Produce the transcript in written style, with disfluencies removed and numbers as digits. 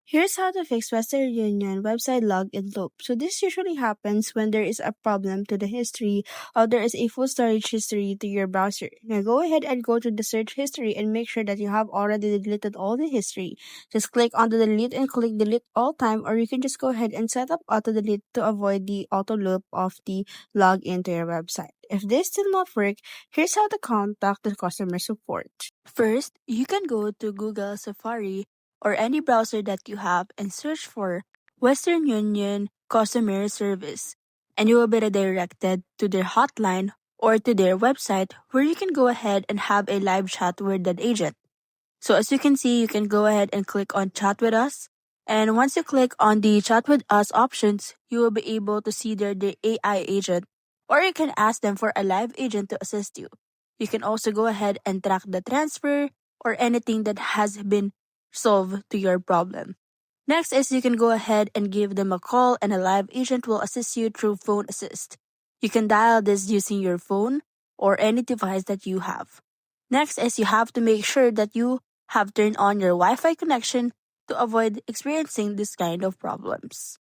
Here's how to fix Western Union website login loop. So this usually happens when there is a problem to the history or there is a full storage history to your browser. Now go ahead and go to the search history and make sure that you have already deleted all the history. Just click on the delete and click delete all time, or you can just go ahead and set up auto delete to avoid the auto loop of the login to your website. If this still not work, here's how to contact the customer support. First, you can go to Google Safari or any browser that you have and search for Western Union Customer Service, and you will be redirected to their hotline or to their website where you can go ahead and have a live chat with an agent. So as you can see, you can go ahead and click on chat with us. And once you click on the chat with us options, you will be able to see there the AI agent, or you can ask them for a live agent to assist you. You can also go ahead and track the transfer or anything that has been solved to your problem. Next is you can go ahead and give them a call and a live agent will assist you through phone assist. You can dial this using your phone or any device that you have. Next is you have to make sure that you have turned on your Wi-Fi connection to avoid experiencing this kind of problems.